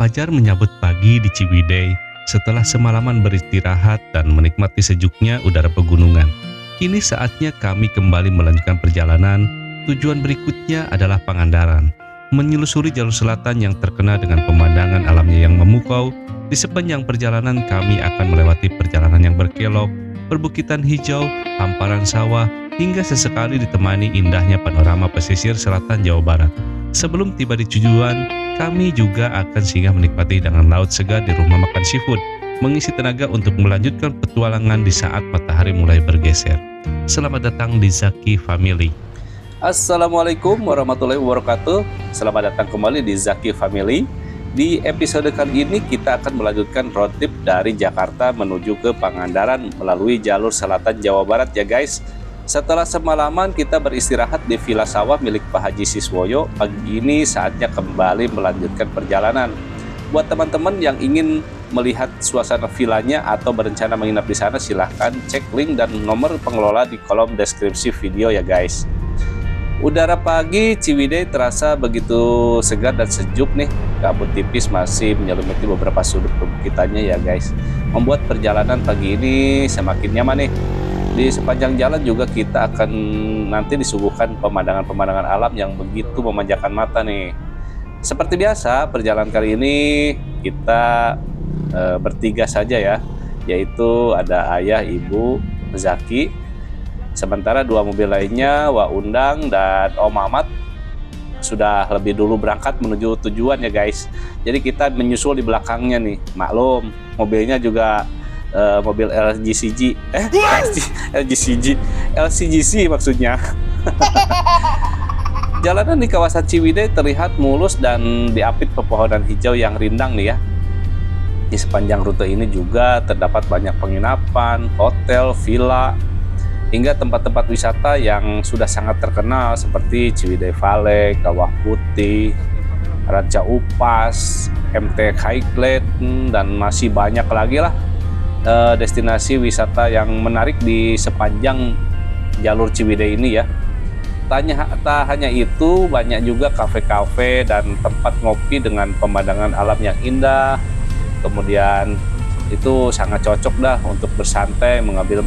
Fajar menyambut pagi di Ciwidey setelah semalaman beristirahat dan menikmati sejuknya udara pegunungan. Kini saatnya kami kembali melanjutkan perjalanan. Tujuan berikutnya adalah Pangandaran, menyelusuri jalur selatan yang terkenal dengan pemandangan alamnya yang memukau. Di sepanjang perjalanan kami akan melewati perjalanan yang berkelok, perbukitan hijau, hamparan sawah, hingga sesekali ditemani indahnya panorama pesisir selatan Jawa Barat. Sebelum tiba di tujuan, kami juga akan singgah menikmati hidangan laut segar di rumah makan seafood, mengisi tenaga untuk melanjutkan petualangan di saat matahari mulai bergeser. Selamat datang di Zaki Family. Assalamualaikum warahmatullahi wabarakatuh. Selamat datang kembali di Zaki Family. Di episode kali ini kita akan melanjutkan road trip dari Jakarta menuju ke Pangandaran melalui jalur selatan Jawa Barat ya guys. Setelah semalaman kita beristirahat di Villa Sawah milik Pak Haji Siswoyo, pagi ini saatnya kembali melanjutkan perjalanan. Buat teman-teman yang ingin melihat suasana villanya atau berencana menginap di sana, silahkan cek link dan nomor pengelola di kolom deskripsi video ya guys. Udara pagi Ciwidey terasa begitu segar dan sejuk nih. Kabut tipis masih menyelimuti beberapa sudut perbukitannya ya guys, membuat perjalanan pagi ini semakin nyaman nih. Di sepanjang jalan juga kita akan nanti disuguhkan pemandangan-pemandangan alam yang begitu memanjakan mata nih. Seperti biasa, perjalanan kali ini kita bertiga saja ya, yaitu ada ayah, ibu, Zaki. Sementara dua mobil lainnya, Wak Undang dan Om Mamat, sudah lebih dulu berangkat menuju tujuan ya guys. Jadi kita menyusul di belakangnya nih. Maklum, mobilnya juga mobil LCGC maksudnya. Jalanan di kawasan Ciwidey terlihat mulus dan diapit pepohonan hijau yang rindang nih ya. Di sepanjang rute ini juga terdapat banyak penginapan, hotel, villa, hingga tempat-tempat wisata yang sudah sangat terkenal seperti Ciwidey Valley, Kawah Putih, Ranca Upas, MT Highland, dan masih banyak lagi lah destinasi wisata yang menarik di sepanjang jalur Ciwidey ini ya. Tak hanya itu, banyak juga kafe-kafe dan tempat ngopi dengan pemandangan alam yang indah. Kemudian itu sangat cocok dah untuk bersantai sambil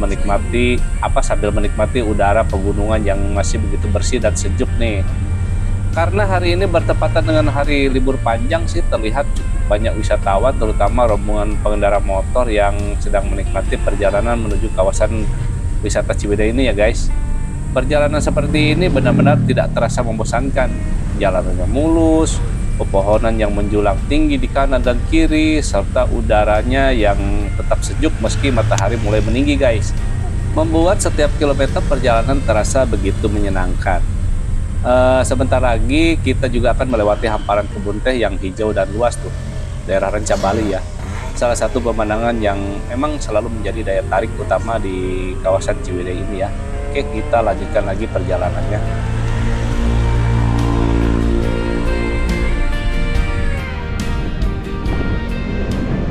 menikmati udara pegunungan yang masih begitu bersih dan sejuk nih. Karena hari ini bertepatan dengan hari libur panjang sih, terlihat cukup banyak wisatawan, terutama rombongan pengendara motor yang sedang menikmati perjalanan menuju kawasan wisata Ciwidey ini ya guys. Perjalanan seperti ini benar-benar tidak terasa membosankan. Jalanannya mulus, pepohonan yang menjulang tinggi di kanan dan kiri, serta udaranya yang tetap sejuk meski matahari mulai meninggi guys, membuat setiap kilometer perjalanan terasa begitu menyenangkan. Sebentar lagi kita juga akan melewati hamparan kebun teh yang hijau dan luas tuh, daerah Ranca Bali ya. Salah satu pemandangan yang memang selalu menjadi daya tarik utama di kawasan Ciwidey ini ya. Oke, kita lanjutkan lagi perjalanannya.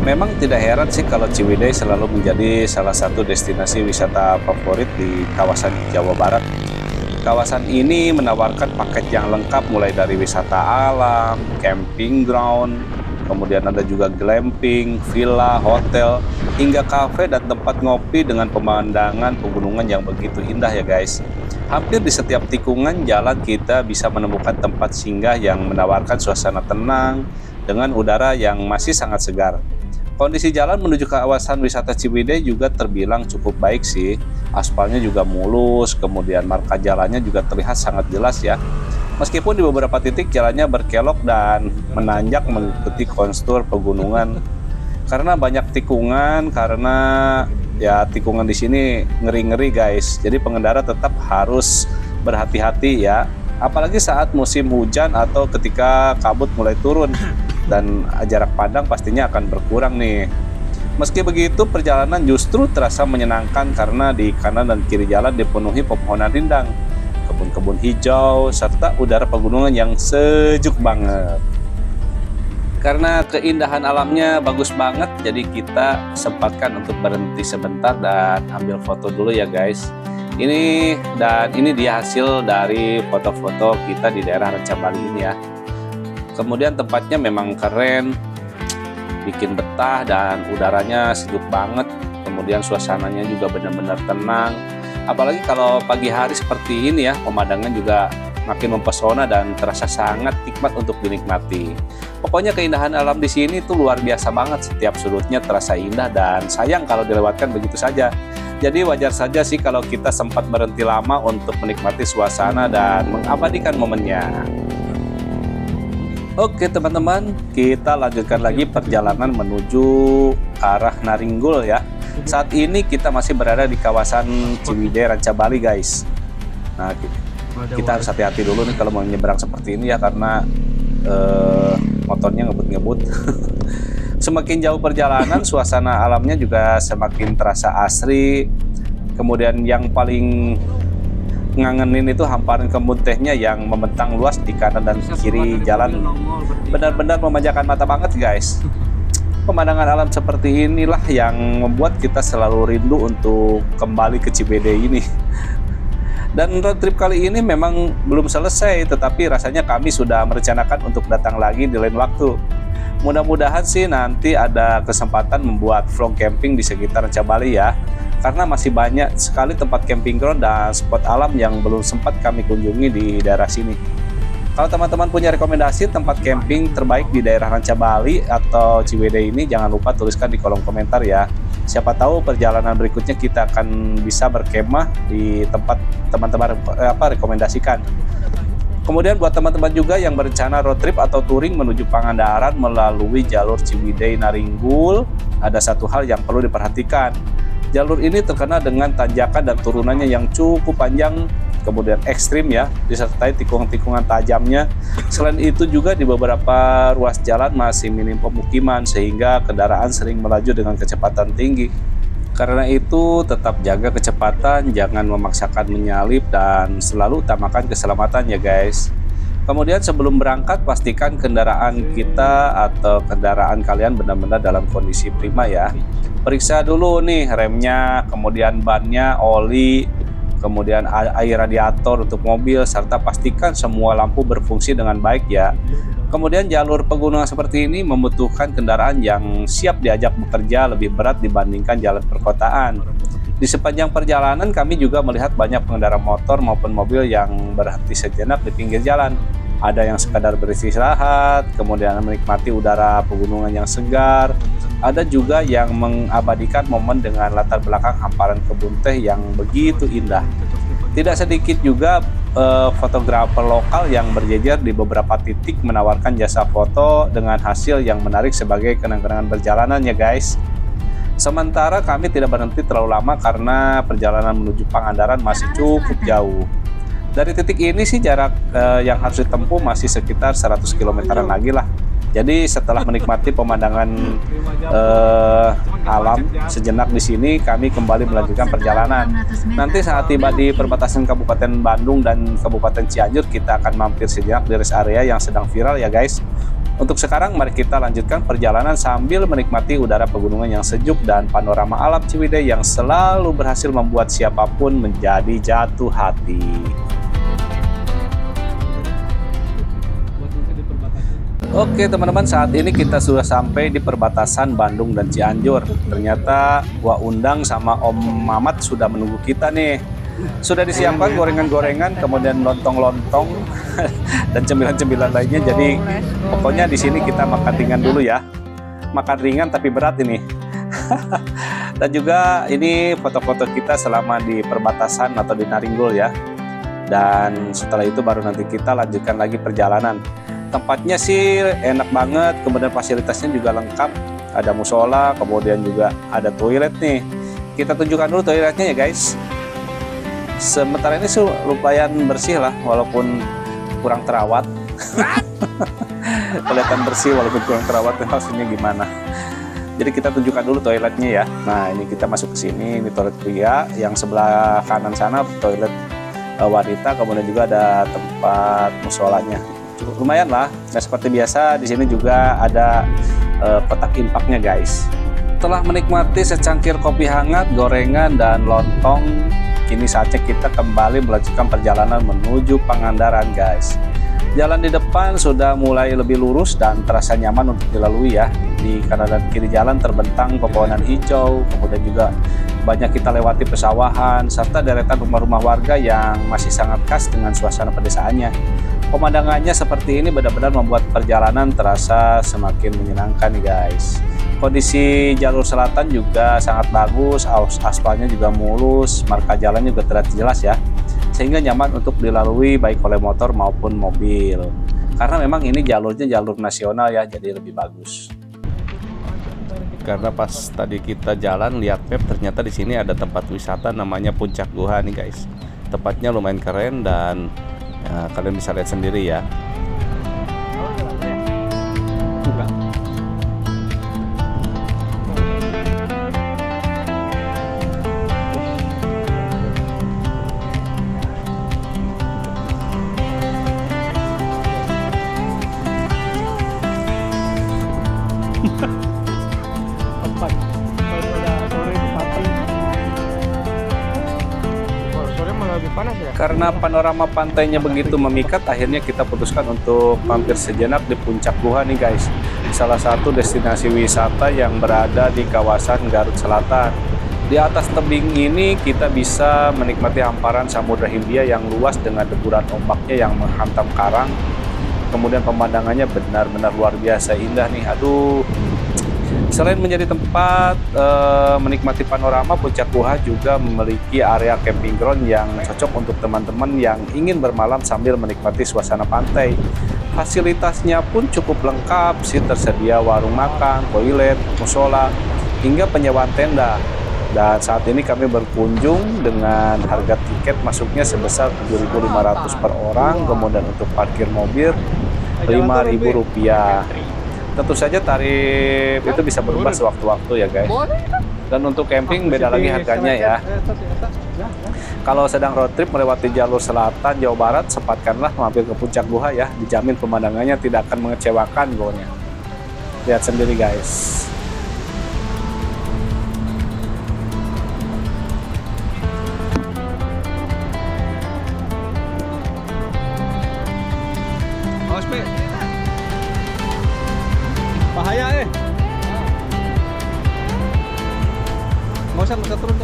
Memang tidak heran sih kalau Ciwidey selalu menjadi salah satu destinasi wisata favorit di kawasan Jawa Barat. Kawasan ini menawarkan paket yang lengkap mulai dari wisata alam, camping ground, kemudian ada juga glamping, villa, hotel, hingga kafe dan tempat ngopi dengan pemandangan pegunungan yang begitu indah ya guys. Hampir di setiap tikungan jalan kita bisa menemukan tempat singgah yang menawarkan suasana tenang dengan udara yang masih sangat segar. Kondisi jalan menuju ke kawasan wisata Ciwidey juga terbilang cukup baik sih. Aspalnya juga mulus, kemudian marka jalannya juga terlihat sangat jelas ya. Meskipun di beberapa titik jalannya berkelok dan menanjak mengikuti konstur pegunungan. Karena banyak tikungan, tikungan di sini ngeri-ngeri guys. Jadi pengendara tetap harus berhati-hati ya. Apalagi saat musim hujan atau ketika kabut mulai turun. Dan jarak pandang pastinya akan berkurang nih. Meski begitu, perjalanan justru terasa menyenangkan karena di kanan dan kiri jalan dipenuhi pepohonan rindang, kebun-kebun hijau, serta udara pegunungan yang sejuk banget. Karena keindahan alamnya bagus banget, jadi kita sempatkan untuk berhenti sebentar dan ambil foto dulu ya guys. Ini dia hasil dari foto-foto kita di daerah Ranca Bali ini ya. Kemudian tempatnya memang keren, bikin betah dan udaranya sejuk banget. Kemudian suasananya juga benar-benar tenang. Apalagi kalau pagi hari seperti ini ya, pemandangan juga makin mempesona dan terasa sangat nikmat untuk dinikmati. Pokoknya keindahan alam di sini tuh luar biasa banget, setiap sudutnya terasa indah dan sayang kalau dilewatkan begitu saja. Jadi wajar saja sih kalau kita sempat berhenti lama untuk menikmati suasana dan mengabadikan momennya. Oke teman-teman, kita lanjutkan lagi perjalanan menuju arah Naringgul ya. Saat ini kita masih berada di kawasan Ciwidey, Ranca Bali guys. Nah, kita harus hati-hati dulu nih kalau mau nyebrang seperti ini ya, karena motornya ngebut-ngebut. Semakin jauh perjalanan, suasana alamnya juga semakin terasa asri. Kemudian yang paling ngangenin itu hamparan kebun tehnya yang membentang luas di kanan dan kiri jalan. Benar-benar memanjakan mata banget guys. Pemandangan alam seperti inilah yang membuat kita selalu rindu untuk kembali ke Ciwidey ini. Dan road trip kali ini memang belum selesai, tetapi rasanya kami sudah merencanakan untuk datang lagi di lain waktu. Mudah-mudahan sih nanti ada kesempatan membuat vlog camping di sekitar Ranca Bali ya, karena masih banyak sekali tempat camping ground dan spot alam yang belum sempat kami kunjungi di daerah sini. Kalau teman-teman punya rekomendasi tempat camping terbaik di daerah Ranca Bali atau Ciwidey ini, jangan lupa tuliskan di kolom komentar ya. Siapa tahu perjalanan berikutnya kita akan bisa berkemah di tempat teman-teman rekomendasikan. Kemudian buat teman-teman juga yang berencana road trip atau touring menuju Pangandaran melalui jalur Ciwidey Naringgul, ada satu hal yang perlu diperhatikan. Jalur ini terkenal dengan tanjakan dan turunannya yang cukup panjang, kemudian ekstrim ya, disertai tikungan-tikungan tajamnya. Selain itu juga di beberapa ruas jalan masih minim pemukiman, sehingga kendaraan sering melaju dengan kecepatan tinggi. Karena itu tetap jaga kecepatan, jangan memaksakan menyalip, dan selalu utamakan keselamatan ya guys. Kemudian sebelum berangkat, pastikan kendaraan kita atau kendaraan kalian benar-benar dalam kondisi prima ya. Periksa dulu nih remnya, kemudian bannya, oli, kemudian air radiator untuk mobil, serta pastikan semua lampu berfungsi dengan baik ya. Kemudian jalur pegunungan seperti ini membutuhkan kendaraan yang siap diajak bekerja lebih berat dibandingkan jalan perkotaan. Di sepanjang perjalanan kami juga melihat banyak pengendara motor maupun mobil yang berhenti sejenak di pinggir jalan. Ada yang sekadar beristirahat, kemudian menikmati udara pegunungan yang segar. Ada juga yang mengabadikan momen dengan latar belakang hamparan kebun teh yang begitu indah. Tidak sedikit juga fotografer lokal yang berjejer di beberapa titik menawarkan jasa foto dengan hasil yang menarik sebagai kenang-kenangan perjalanan ya guys. Sementara kami tidak berhenti terlalu lama karena perjalanan menuju Pangandaran masih cukup jauh. Dari titik ini sih jarak yang harus ditempuh masih sekitar 100 km-an lagi lah. Jadi setelah menikmati pemandangan alam sejenak di sini, kami kembali melanjutkan perjalanan. Nanti saat tiba di perbatasan Kabupaten Bandung dan Kabupaten Cianjur, kita akan mampir sejenak di rest area yang sedang viral ya guys. Untuk sekarang mari kita lanjutkan perjalanan sambil menikmati udara pegunungan yang sejuk dan panorama alam Ciwidey yang selalu berhasil membuat siapapun menjadi jatuh hati. Oke teman-teman, saat ini kita sudah sampai di perbatasan Bandung dan Cianjur. Ternyata Wak Undang sama Om Mamat sudah menunggu kita nih. Sudah disiapkan gorengan-gorengan, kemudian lontong-lontong dan cemilan-cemilan lainnya. Jadi pokoknya di sini kita makan ringan dulu ya. Makan ringan tapi berat ini. Dan juga ini foto-foto kita selama di perbatasan atau di Naringgul ya. Dan setelah itu baru nanti kita lanjutkan lagi perjalanan. Tempatnya sih enak banget, kemudian fasilitasnya juga lengkap. Ada musola, kemudian juga ada toilet nih. Kita tunjukkan dulu toiletnya ya guys. Sementara ini lumayan bersih lah, walaupun kurang terawat. Kelihatan bersih walaupun kurang terawat, maksudnya gimana? Jadi kita tunjukkan dulu toiletnya ya. Nah ini kita masuk ke sini, ini toilet pria. Yang sebelah kanan sana toilet wanita, kemudian juga ada tempat musolanya. Cukup lumayan lah. Nah seperti biasa di sini juga ada kotak infaknya guys. Setelah menikmati secangkir kopi hangat, gorengan dan lontong, kini saatnya kita kembali melanjutkan perjalanan menuju Pangandaran guys. Jalan di depan sudah mulai lebih lurus dan terasa nyaman untuk dilalui ya. Di kanan dan kiri jalan terbentang pepohonan hijau, kemudian juga banyak kita lewati pesawahan, serta deretan rumah-rumah warga yang masih sangat khas dengan suasana pedesaannya. Pemandangannya seperti ini benar-benar membuat perjalanan terasa semakin menyenangkan nih guys. Kondisi jalur selatan juga sangat bagus, aspalnya juga mulus, marka jalan juga terlihat jelas ya, sehingga nyaman untuk dilalui baik oleh motor maupun mobil. Karena memang ini jalurnya jalur nasional ya, jadi lebih bagus. Karena pas tadi kita jalan lihat map, ternyata di sini ada tempat wisata namanya Puncak Guha nih guys. Tempatnya lumayan keren dan ya, kalian bisa lihat sendiri ya. Karena panorama pantainya begitu memikat, akhirnya kita putuskan untuk mampir sejenak di Puncak Guha nih guys. Salah satu destinasi wisata yang berada di kawasan Garut Selatan. Di atas tebing ini kita bisa menikmati hamparan Samudra Hindia yang luas dengan deburan ombaknya yang menghantam karang. Kemudian pemandangannya benar-benar luar biasa indah nih. Aduh. Selain menjadi tempat menikmati panorama, Puncak Guha juga memiliki area camping ground yang cocok untuk teman-teman yang ingin bermalam sambil menikmati suasana pantai. Fasilitasnya pun cukup lengkap sih, tersedia warung makan, toilet, musola, hingga penyewaan tenda. Dan saat ini kami berkunjung dengan harga tiket masuknya sebesar Rp7.500 per orang, kemudian untuk parkir mobil Rp5.000. Tentu saja tarif itu bisa berubah sewaktu-waktu ya guys. Dan untuk camping beda lagi harganya ya. Kalau sedang road trip melewati jalur selatan Jawa Barat, sempatkanlah mampir ke Puncak Guha ya. Dijamin pemandangannya tidak akan mengecewakan pokoknya. Lihat sendiri guys. Bahaya nggak usah turun.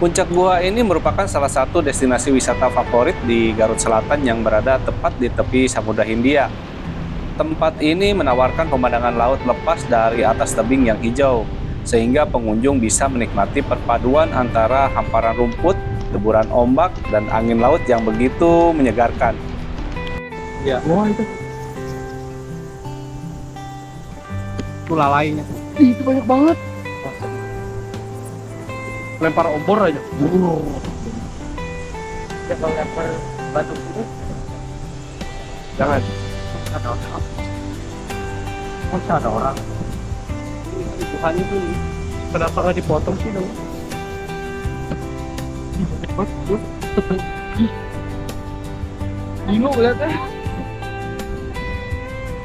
Puncak Guha ini merupakan salah satu destinasi wisata favorit di Garut Selatan yang berada tepat di tepi Samudra Hindia. Tempat ini menawarkan pemandangan laut lepas dari atas tebing yang hijau, sehingga pengunjung bisa menikmati perpaduan antara hamparan rumput, deburan ombak, dan angin laut yang begitu menyegarkan. Ya. Wah itu lalaynya. Itu banyak banget. Lempar obor aja. Ya, kalau lempar batu itu jangan. Ada orang. Masa ada orang? Tuhan itu kenapa nggak dipotong sih dong? Dino lihatnya.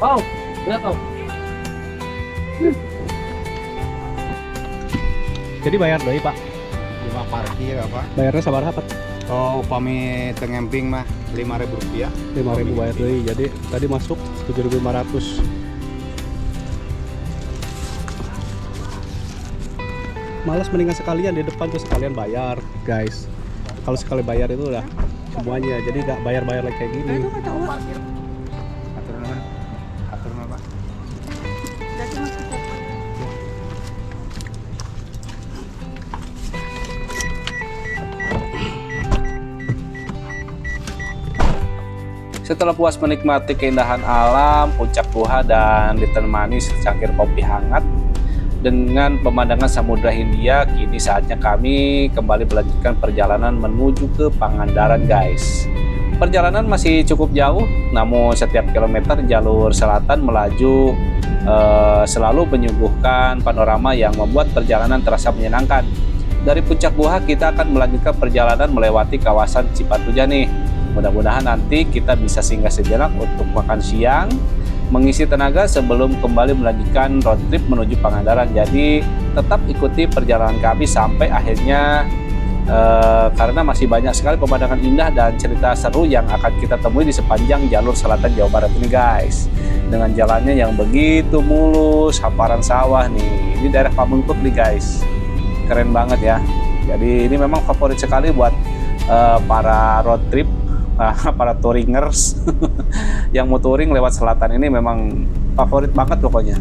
Wow, lihat tau. Jadi bayar doi Pak. 5 parkir apa? Bayarnya sabar apa? Oh, upami tengemping mah Rp5.000. 5.000 bayar doi. Jadi tadi masuk 7.500. Malas mendingan sekalian di depan tuh sekalian bayar, guys. Kalau sekali bayar itu udah semuanya. Jadi nggak bayar-bayar lagi kayak gini. Atur nama. Atur nama. Setelah puas menikmati keindahan alam, puncak Buha dan ditemani secangkir kopi hangat dengan pemandangan Samudra Hindia, kini saatnya kami kembali melanjutkan perjalanan menuju ke Pangandaran, guys. Perjalanan masih cukup jauh, namun setiap kilometer jalur selatan melaju selalu menyuguhkan panorama yang membuat perjalanan terasa menyenangkan. Dari puncak Buha kita akan melanjutkan perjalanan melewati kawasan Cipatujah nih. Mudah-mudahan nanti kita bisa singgah sejenak untuk makan siang, mengisi tenaga sebelum kembali melanjutkan road trip menuju Pangandaran. Jadi tetap ikuti perjalanan kami sampai akhirnya karena masih banyak sekali pemandangan indah dan cerita seru yang akan kita temui di sepanjang jalur selatan Jawa Barat ini, guys. Dengan jalannya yang begitu mulus, hamparan sawah nih. Ini daerah Pamengkut nih, guys. Keren banget ya. Jadi ini memang favorit sekali buat para road trip, para touringers yang mau touring lewat selatan ini memang favorit banget pokoknya.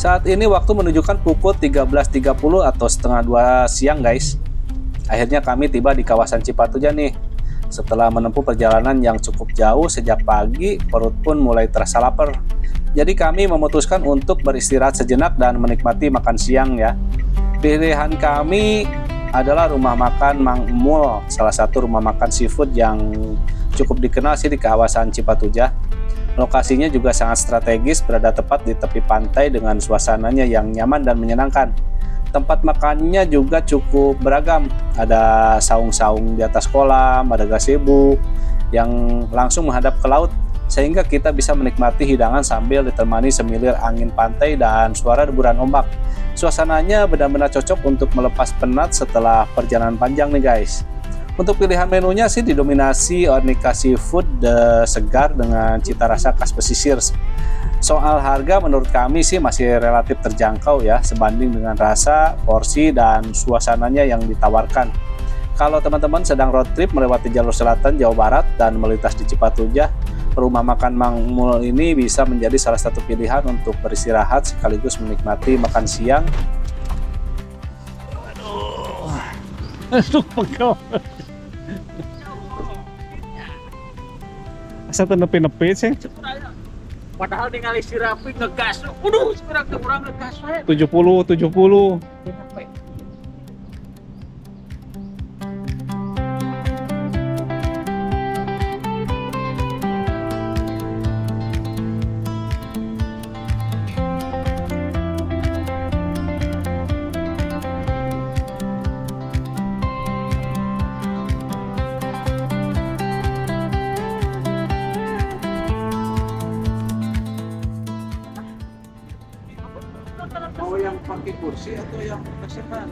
Saat ini waktu menunjukkan pukul 13.30 atau setengah 2 siang, guys. Akhirnya kami tiba di kawasan Cipatujah nih. Setelah menempuh perjalanan yang cukup jauh sejak pagi, perut pun mulai terasa lapar. Jadi kami memutuskan untuk beristirahat sejenak dan menikmati makan siang ya. Pilihan kami adalah rumah makan Mang Emul, salah satu rumah makan seafood yang cukup dikenal sih di kawasan Cipatujah. Lokasinya juga sangat strategis, berada tepat di tepi pantai dengan suasananya yang nyaman dan menyenangkan. Tempat makannya juga cukup beragam, ada saung-saung di atas kolam, ada gazebo yang langsung menghadap ke laut, sehingga kita bisa menikmati hidangan sambil ditemani semilir angin pantai dan suara deburan ombak. Suasananya benar-benar cocok untuk melepas penat setelah perjalanan panjang nih, guys. Untuk pilihan menunya sih didominasi aneka seafood segar dengan cita rasa khas pesisir. Soal harga menurut kami sih masih relatif terjangkau ya, sebanding dengan rasa, porsi, dan suasananya yang ditawarkan. Kalau teman-teman sedang road trip melewati jalur selatan Jawa Barat dan melintas di Cipatujah, rumah makan Mang Emul ini bisa menjadi salah satu pilihan untuk beristirahat sekaligus menikmati makan siang. Aduh, pegel. Asa tuh nepi-nepi sih. Padahal tinggal istirahat ngegas. Waduh, sekarang kurang ngegas. 70. Mau yang pakai kursi atau yang kesetan?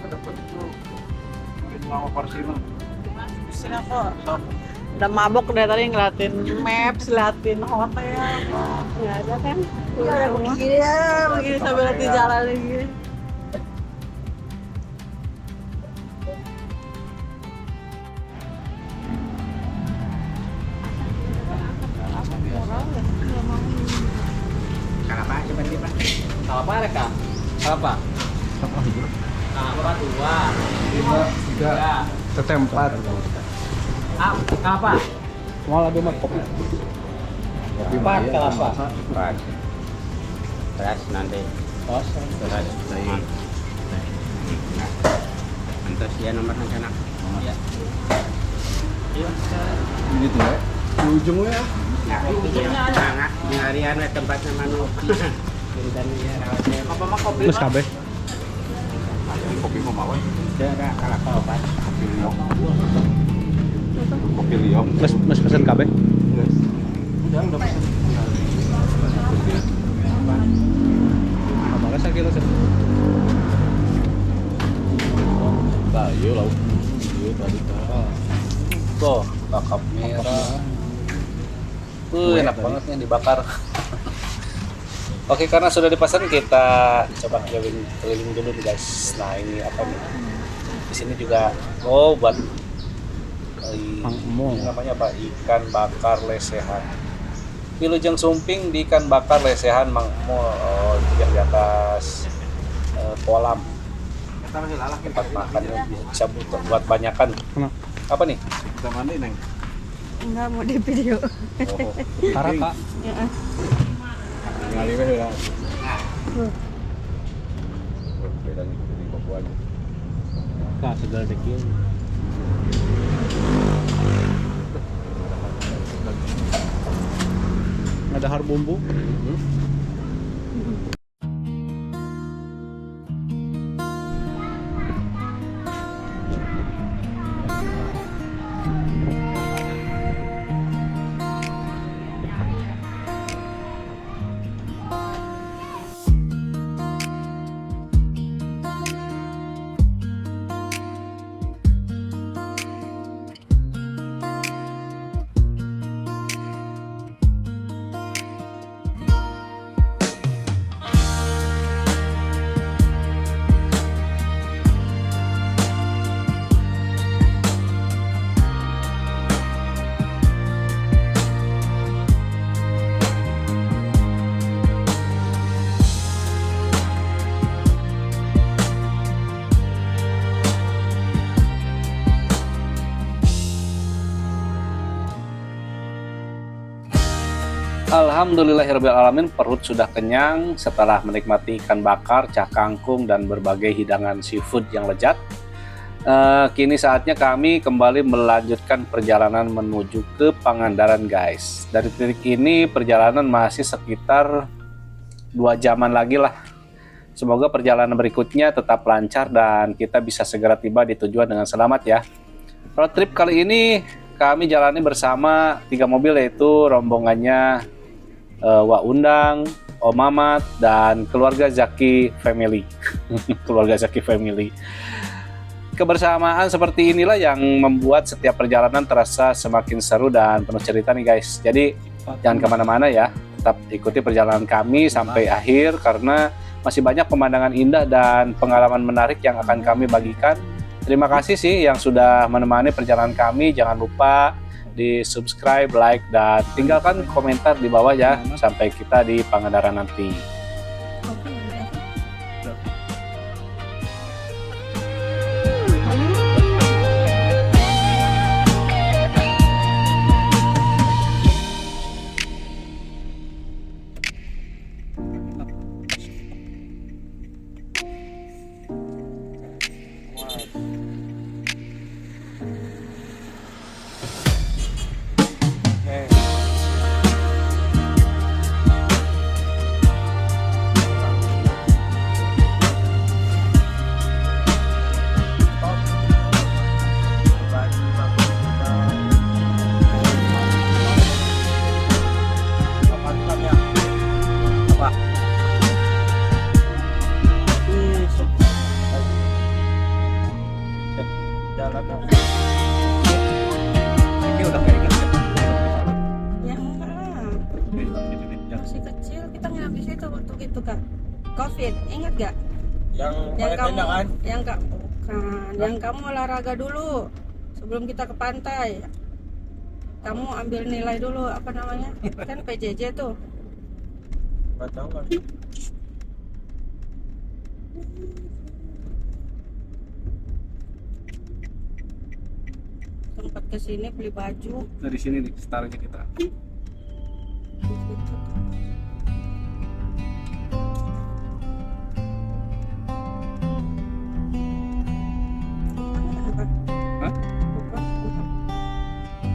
Ada perlu. Lama parsiman. Sini aku udah mabok dari tadi ngeliatin maps, ngeliatin hotel. Ya ada kan? Ya begini sambil nanti jalan lagi. Kenapa seperti Pak? Apa mereka? Apa? Apa dua? Tiga. Ketempat. Apa? Mau lagi mah kopi. Empat kelapa. Beras nanti. Kosong. Beras. Antus dia nomor sana. Iya. Gitu ya. Di ujung ya. Nah, di harian tempatnya manu. Apa mah kopi? Mas kabeh. Kopi mau mau. Ada kalapa obat. Kopi liong. Mas pesen kabeh. Udah pesen. Apa rasa kilo sih? Bayu lauk. Iya tadi. Tuh, kakap merah. Enak banget nih dibakar. Oke, karena sudah dipesan kita coba keliling dulu nih guys. Nah ini apa nih? Di sini juga buat Mangmo. namanya apa? Ikan bakar lesehan. Wilujeng Sumping di ikan bakar lesehan Mangmo. Oh, yang di atas kolam tempat makannya bisa buat banyakan. Kenapa? Apa nih? Kita mandi neng. Enggak mau di video. Karaka. Ya. Ngali weh lah. Kak segala dekil. Ada har bumbu. Alhamdulillahirrahmanirrahim, perut sudah kenyang setelah menikmati ikan bakar, cah kangkung, dan berbagai hidangan seafood yang lezat. Kini saatnya kami kembali melanjutkan perjalanan menuju ke Pangandaran guys. Dari titik ini perjalanan masih sekitar 2 jaman lagi lah. Semoga perjalanan berikutnya tetap lancar dan kita bisa segera tiba di tujuan dengan selamat ya. Road trip kali ini kami jalani bersama 3 mobil, yaitu rombongannya Wak Undang, Om Mamat, dan keluarga Zaki Family. Keluarga Zaki Family. Kebersamaan seperti inilah yang membuat setiap perjalanan terasa semakin seru dan penuh cerita nih guys. Jadi jangan kemana-mana ya, tetap ikuti perjalanan kami sampai akhir karena masih banyak pemandangan indah dan pengalaman menarik yang akan kami bagikan. Terima kasih sih yang sudah menemani perjalanan kami. Jangan lupa di subscribe, like, dan tinggalkan komentar di bawah ya. Sampai kita di Pangandaran nanti. David, ingat gak? Yang pakai kamu, tenda kan? yang kamu olahraga dulu sebelum kita ke pantai. Kamu ambil nilai dulu apa namanya? Kan PJJ tuh. Nggak tahu kan. Sempat kesini beli baju. Dari sini nih startnya kita.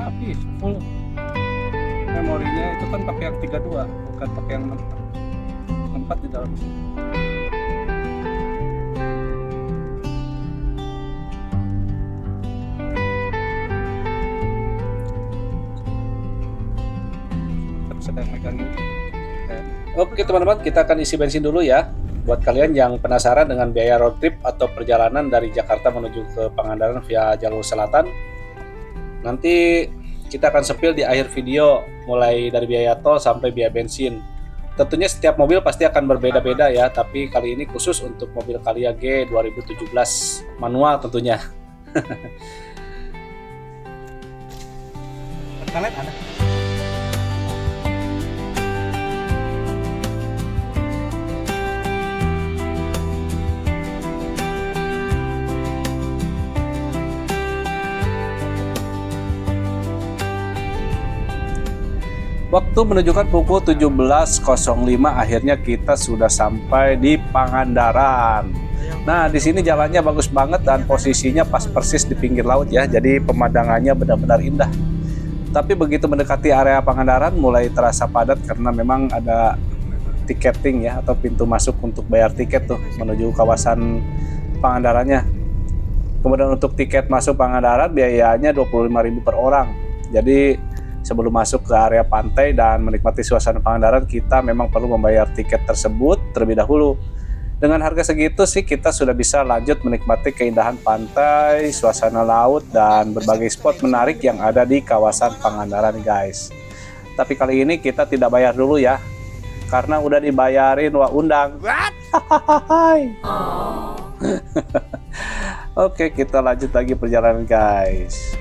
Habis full memorinya itu kan pakai yang 32 bukan pakai yang 64 di dalam sini. Sedang megang ini. Oke teman-teman, kita akan isi bensin dulu ya. Buat kalian yang penasaran dengan biaya road trip atau perjalanan dari Jakarta menuju ke Pangandaran via jalur selatan, nanti kita akan sepil di akhir video mulai dari biaya tol sampai biaya bensin. Tentunya setiap mobil pasti akan berbeda-beda ya, tapi kali ini khusus untuk mobil Calya G 2017 manual tentunya. Kalian ada? Waktu menunjukkan pukul 17.05, akhirnya kita sudah sampai di Pangandaran. Nah, di sini jalannya bagus banget dan posisinya pas persis di pinggir laut ya, jadi pemandangannya benar-benar indah. Tapi begitu mendekati area Pangandaran mulai terasa padat karena memang ada tiketing ya, atau pintu masuk untuk bayar tiket tuh menuju kawasan Pangandarannya. Kemudian untuk tiket masuk Pangandaran biayanya 25.000 per orang. Jadi sebelum masuk ke area pantai dan menikmati suasana Pangandaran, kita memang perlu membayar tiket tersebut terlebih dahulu. Dengan harga segitu sih kita sudah bisa lanjut menikmati keindahan pantai, suasana laut, dan berbagai spot menarik yang ada di kawasan Pangandaran guys. Tapi kali ini kita tidak bayar dulu ya, karena udah dibayarin Wak Undang. Oke, kita lanjut lagi perjalanan guys.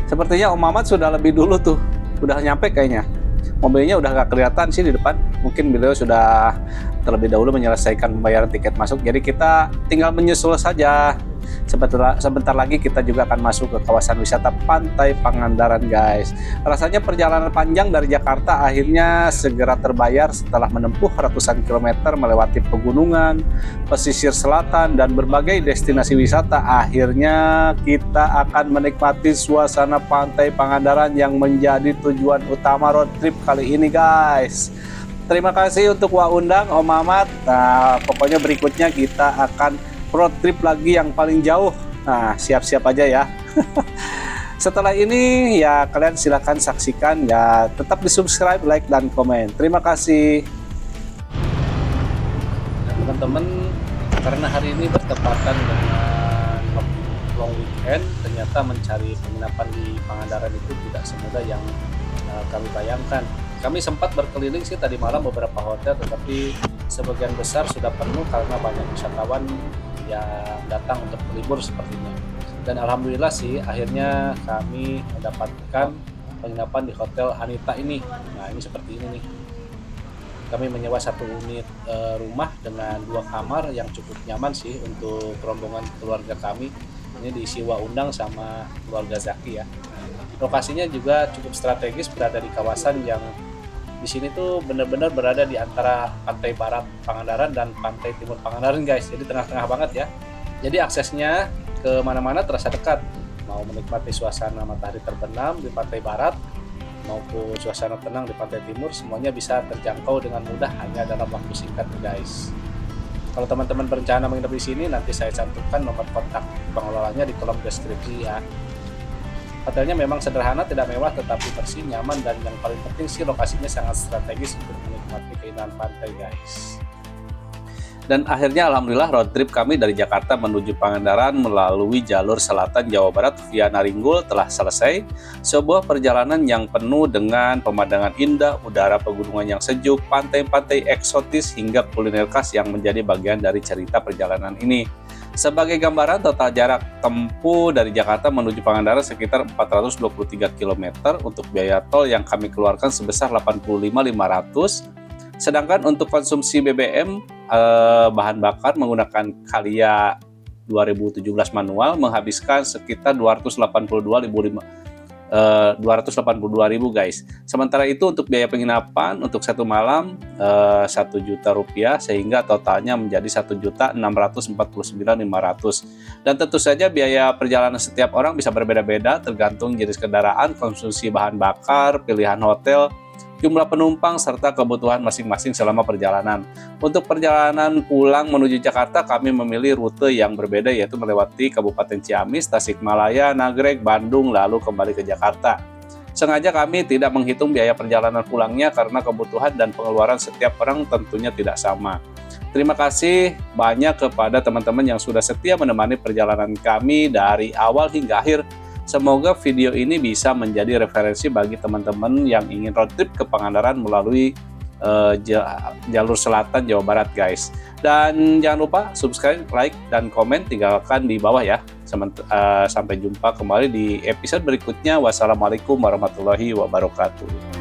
Sepertinya Om Mamat sudah lebih dulu tuh, udah nyampe kayaknya. Mobilnya udah gak kelihatan sih di depan. Mungkin beliau sudah terlebih dahulu menyelesaikan pembayaran tiket masuk. Jadi kita tinggal menyusul saja. Sebentar lagi kita juga akan masuk ke kawasan wisata Pantai Pangandaran guys. Rasanya perjalanan panjang dari Jakarta akhirnya segera terbayar setelah menempuh ratusan kilometer melewati pegunungan, pesisir selatan, dan berbagai destinasi wisata. Akhirnya kita akan menikmati suasana Pantai Pangandaran yang menjadi tujuan utama road trip kali ini guys. Terima kasih untuk Wak Undang, Om Mamat. Nah, pokoknya berikutnya kita akan road trip lagi yang paling jauh. Nah, siap-siap aja ya. Setelah ini ya kalian silahkan saksikan ya. Tetap di subscribe, like, dan komen. Terima kasih. Teman-teman, karena hari ini bertepatan dengan long weekend, ternyata mencari penginapan di Pangandaran itu tidak semudah yang kami bayangkan. Kami sempat berkeliling sih tadi malam beberapa hotel, tetapi sebagian besar sudah penuh karena banyak wisatawan yang datang untuk berlibur sepertinya. Dan alhamdulillah sih akhirnya kami mendapatkan penginapan di Hotel Anita ini. Nah ini seperti ini nih. Kami menyewa satu unit rumah dengan 2 kamar yang cukup nyaman sih untuk rombongan keluarga kami. Ini diisi Undang sama keluarga Zaki ya. Lokasinya juga cukup strategis, berada di kawasan yang di sini tuh benar-benar berada di antara pantai barat Pangandaran dan pantai timur Pangandaran guys. Jadi tengah-tengah banget ya. Jadi aksesnya ke mana-mana terasa dekat. Mau menikmati suasana matahari terbenam di pantai barat maupun suasana tenang di pantai timur, semuanya bisa terjangkau dengan mudah hanya dalam waktu singkat guys. Kalau teman-teman berencana menginap di sini, nanti saya cantumkan nomor kontak pengelolanya di kolom deskripsi ya. Hotelnya memang sederhana, tidak mewah, tetapi bersih, nyaman, dan yang paling penting sih lokasinya sangat strategis untuk menikmati keindahan pantai guys. Dan akhirnya alhamdulillah road trip kami dari Jakarta menuju Pangandaran melalui jalur selatan Jawa Barat via Naringgul telah selesai. Sebuah perjalanan yang penuh dengan pemandangan indah, udara pegunungan yang sejuk, pantai-pantai eksotis, hingga kuliner khas yang menjadi bagian dari cerita perjalanan ini. Sebagai gambaran, total jarak tempuh dari Jakarta menuju Pangandaran sekitar 423 km untuk biaya tol yang kami keluarkan sebesar 85.500. Sedangkan untuk konsumsi BBM bahan bakar menggunakan Kalia 2017 manual menghabiskan sekitar 282.000 guys. Sementara itu untuk biaya penginapan untuk satu malam 1 juta rupiah, sehingga totalnya menjadi 1.649.500. Dan tentu saja biaya perjalanan setiap orang bisa berbeda-beda tergantung jenis kendaraan, konsumsi bahan bakar, pilihan hotel, jumlah penumpang, serta kebutuhan masing-masing selama perjalanan. Untuk perjalanan pulang menuju Jakarta, kami memilih rute yang berbeda, yaitu melewati Kabupaten Ciamis, Tasikmalaya, Nagreg, Bandung, lalu kembali ke Jakarta. Sengaja kami tidak menghitung biaya perjalanan pulangnya karena kebutuhan dan pengeluaran setiap orang tentunya tidak sama. Terima kasih banyak kepada teman-teman yang sudah setia menemani perjalanan kami dari awal hingga akhir. Semoga video ini bisa menjadi referensi bagi teman-teman yang ingin road trip ke Pangandaran melalui jalur selatan Jawa Barat guys. Dan jangan lupa subscribe, like, dan komen tinggalkan di bawah ya. Sampai jumpa kembali di episode berikutnya. Wassalamualaikum warahmatullahi wabarakatuh.